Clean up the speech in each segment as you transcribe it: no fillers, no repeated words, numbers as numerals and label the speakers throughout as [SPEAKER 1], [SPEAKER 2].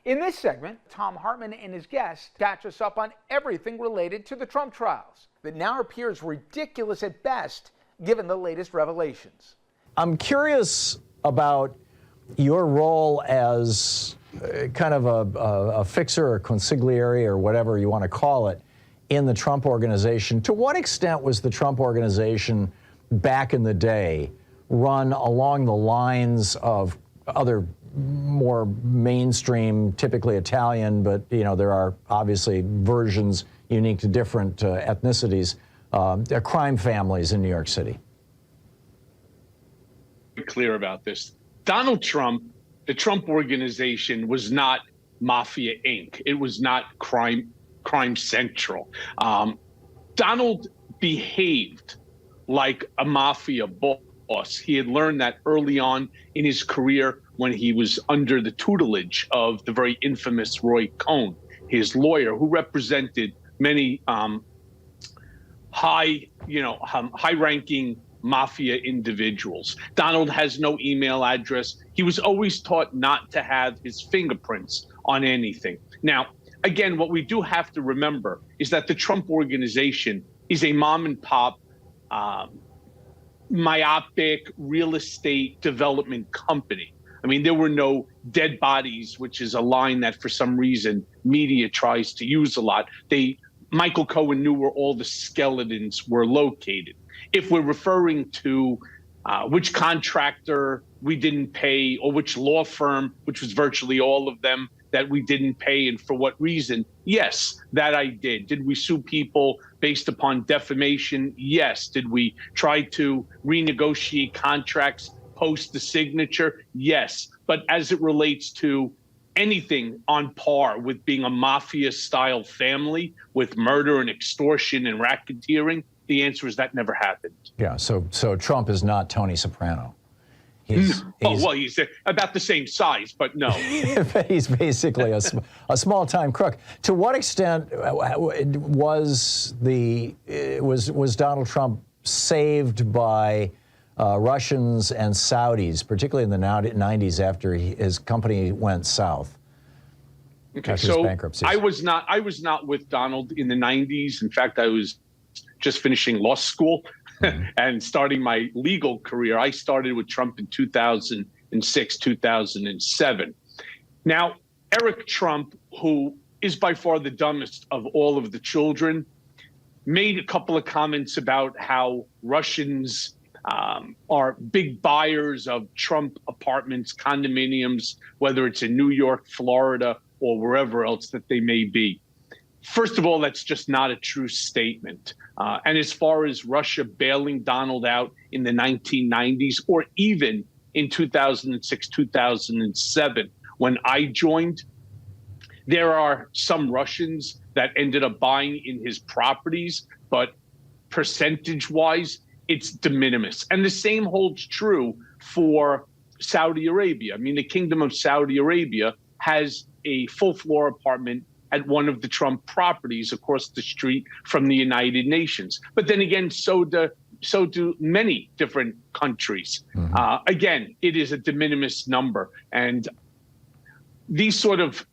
[SPEAKER 1] In this segment, Thom Hartmann and his guests catch us up on everything related to the Trump trials that now appears ridiculous at best given the latest revelations.
[SPEAKER 2] I'm curious about your role as kind of a fixer or consigliere or whatever you want to call it in the Trump organization. To what extent was the Trump organization back in the day run along the lines of other more mainstream, typically Italian, but there are obviously versions unique to different ethnicities, crime families in New York City?
[SPEAKER 3] Clear about this. Donald Trump, the Trump organization was not Mafia Inc. It was not Crime Central. Donald behaved like a mafia boss. He had learned that early on in his career when he was under the tutelage of the very infamous Roy Cohen, his lawyer, who represented many high-ranking mafia individuals. Donald has no email address. He was always taught not to have his fingerprints on anything. Now, again, what we do have to remember is that the Trump organization is a mom and pop, myopic real estate development company. I mean, there were no dead bodies, which is a line that for some reason media tries to use a lot. Michael Cohen knew where all the skeletons were located. If we're referring to which contractor we didn't pay or which law firm, which was virtually all of them, that we didn't pay and for what reason, yes, that I did. Did we sue people based upon defamation? Yes. Did we try to renegotiate contracts post the signature? Yes. But as it relates to anything on par with being a mafia-style family with murder and extortion and racketeering, the answer is that never happened.
[SPEAKER 2] Yeah, so Trump is not Tony Soprano.
[SPEAKER 3] He's about the same size, but no.
[SPEAKER 2] He's basically a small-time crook. To what extent was Donald Trump saved by Russians and Saudis, particularly in the 90s after his company went south?
[SPEAKER 3] Okay, so bankruptcy. I was not with Donald in the 90s. In fact, I was just finishing law school and starting my legal career. I started with Trump in 2006, 2007. Now, Eric Trump, who is by far the dumbest of all of the children, made a couple of comments about how Russians are big buyers of Trump apartments, condominiums, whether it's in New York, Florida, or wherever else that they may be. First of all, that's just not a true statement. And as far as Russia bailing Donald out in the 1990s, or even in 2006, 2007, when I joined, there are some Russians that ended up buying in his properties, but percentage-wise, it's de minimis. And the same holds true for Saudi Arabia. I mean, the Kingdom of Saudi Arabia has a full-floor apartment at one of the Trump properties across the street from the United Nations. But then again, so do many different countries. Mm-hmm. Again, it is a de minimis number. And these sort of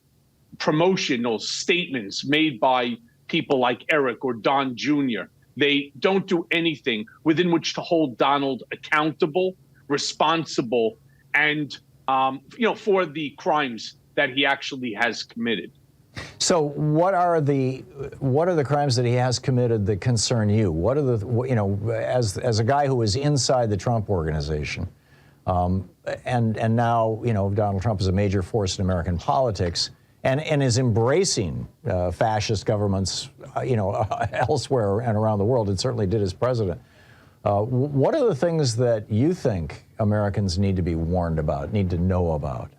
[SPEAKER 3] promotional statements made by people like Eric or Don Jr., they don't do anything within which to hold Donald accountable, responsible, and for the crimes that he actually has committed.
[SPEAKER 2] So what are the crimes that he has committed that concern you? What are the, as a guy who was inside the Trump organization, and now, Donald Trump is a major force in American politics and is embracing fascist governments, elsewhere and around the world, and certainly did as president. What are the things that you think Americans need to be warned about, need to know about?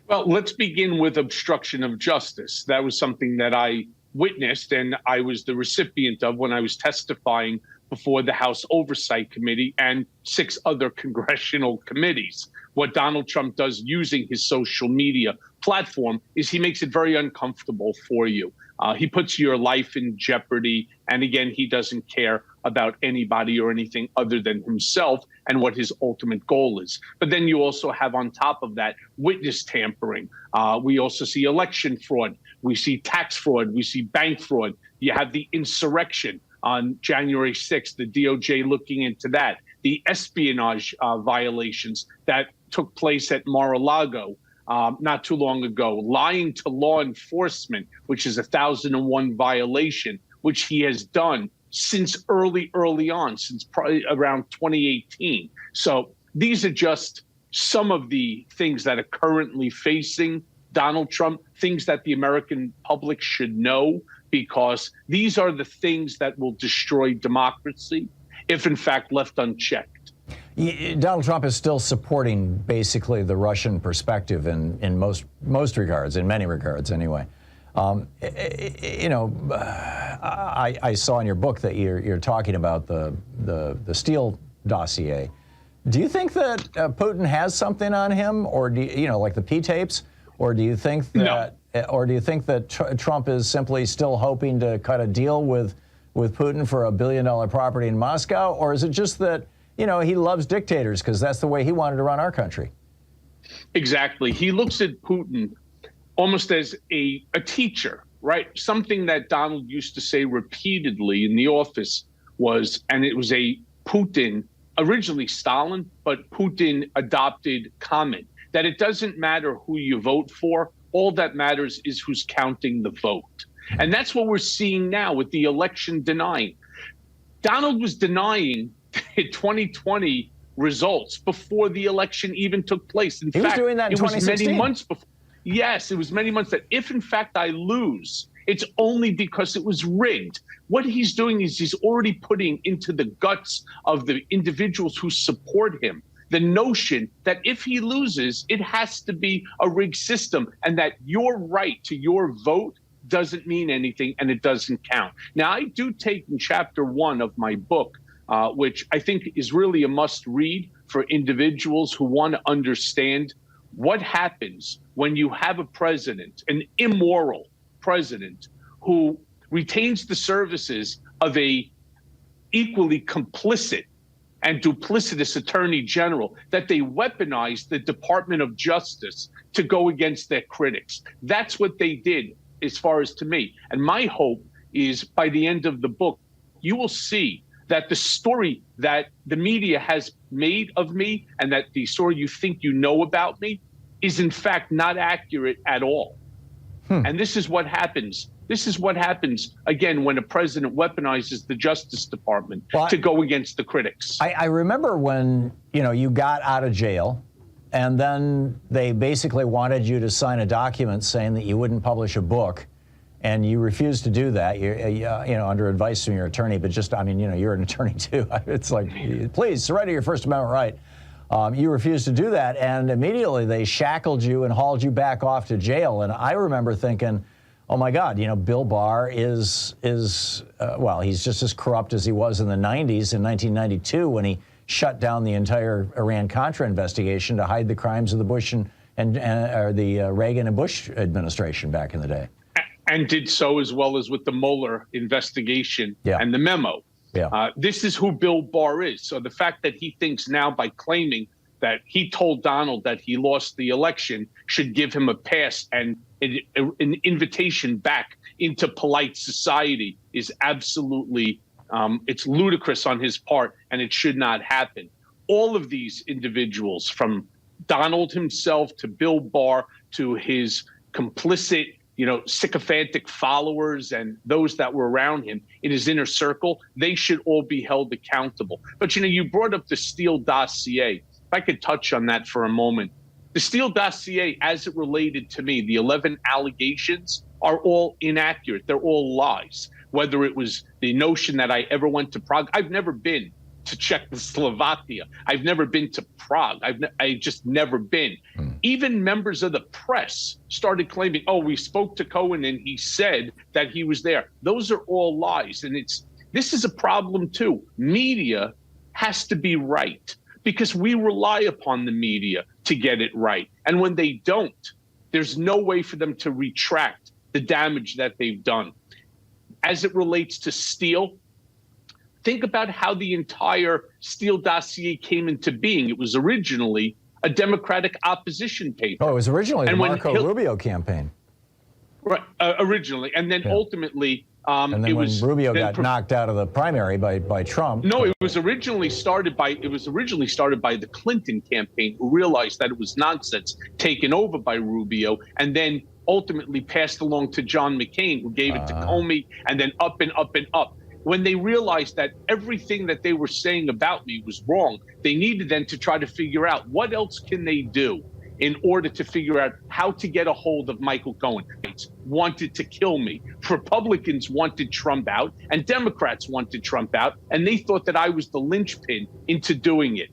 [SPEAKER 3] Well, let's begin with obstruction of justice. That was something that I witnessed and I was the recipient of when I was testifying before the House Oversight Committee and 6 other congressional committees. What Donald Trump does using his social media platform is he makes it very uncomfortable for you. He puts your life in jeopardy. And again, he doesn't care about anybody or anything other than himself and what his ultimate goal is. But then you also have on top of that witness tampering. We also see election fraud. We see tax fraud. We see bank fraud. You have the insurrection on January 6th, the DOJ looking into that. The espionage violations that took place at Mar-a-Lago not too long ago, lying to law enforcement, which is a 1001 violation, which he has done since early on, since probably around 2018. So these are just some of the things that are currently facing Donald Trump, things that the American public should know, because these are the things that will destroy democracy if in fact left unchecked.
[SPEAKER 2] Donald Trump is still supporting basically the Russian perspective in most regards, in many regards anyway. You know, I saw in your book that you're talking about the Steele dossier. Do you think that Putin has something on him, or do you know, like the P tapes, or do you think that, or do you think that Trump is simply still hoping to cut a deal with Putin for $1 billion property in Moscow, or is it just that, you know, he loves dictators because that's the way he wanted to run our country?
[SPEAKER 3] Exactly. He looks at Putin almost as a teacher, right? Something that Donald used to say repeatedly in the office was, and it was a Putin, originally Stalin, but Putin adopted comment, that it doesn't matter who you vote for. All that matters is who's counting the vote. And that's what we're seeing now with the election denying. Donald was denying 2020 results before the election even took place. In fact,
[SPEAKER 2] was doing that in 2016.
[SPEAKER 3] It was many months before. Yes, it was many months that if in fact I lose, it's only because it was rigged. What he's doing is he's already putting into the guts of the individuals who support him the notion that if he loses, it has to be a rigged system, and that your right to your vote doesn't mean anything and it doesn't count. Now, I do take in chapter 1 of my book, which I think is really a must read for individuals who want to understand what happens when you have a president, an immoral president, who retains the services of a equally complicit and duplicitous attorney general, that they weaponize the Department of Justice to go against their critics. That's what they did, as far as to me. And my hope is by the end of the book, you will see that the story that the media has made of me and that the story you think you know about me is in fact not accurate at all. And this is what happens. This is what happens, again, when a president weaponizes the Justice Department to go against the critics.
[SPEAKER 2] I remember when, you know, you got out of jail, and then they basically wanted you to sign a document saying that you wouldn't publish a book, and you refused to do that, you know, under advice from your attorney. But just, I mean, you know, you're an attorney too. It's like, please surrender your First Amendment right. You refused to do that, and immediately they shackled you and hauled you back off to jail. And I remember thinking, oh my God, you know, Bill Barr is well, he's just as corrupt as he was in the 90s, in 1992, when he shut down the entire Iran-Contra investigation to hide the crimes of the Bush or the Reagan and Bush administration back in the day.
[SPEAKER 3] And did so as well as with the Mueller investigation and the memo. This is who Bill Barr is. So the fact that he thinks now, by claiming that he told Donald that he lost the election, should give him a pass and an invitation back into polite society is absolutely, it's ludicrous on his part, and it should not happen. All of these individuals, from Donald himself to Bill Barr to his complicit, you know, sycophantic followers and those that were around him in his inner circle, they should all be held accountable. But, you know, you brought up the Steele dossier. If I could touch on that for a moment. The Steele dossier, as it related to me, the 11 allegations are all inaccurate. They're all lies. Whether it was the notion that I ever went to Prague. I've never been to Czechoslovakia. I've never been to Prague. I just never been. Even members of the press started claiming, oh, we spoke to Cohen and he said that he was there. Those are all lies. And this is a problem too. Media has to be right, because we rely upon the media to get it right. And when they don't, There's no way for them to retract the damage that they've done. As it relates to Steele, think about how the entire Steele dossier came into being. It was originally a Democratic opposition paper.
[SPEAKER 2] Oh, it was originally the Marco Rubio campaign.
[SPEAKER 3] Right, originally. And then ultimately...
[SPEAKER 2] and then when Rubio got knocked out of the primary by Trump.
[SPEAKER 3] No, it was originally started by the Clinton campaign, who realized that it was nonsense, taken over by Rubio, and then ultimately passed along to John McCain, who gave it to Comey, and then up and up and up. When they realized that everything that they were saying about me was wrong, they needed then to try to figure out what else can they do in order to figure out how to get a hold of Michael Cohen. Wanted to kill me. Republicans wanted Trump out, and Democrats wanted Trump out, and they thought that I was the linchpin into doing it.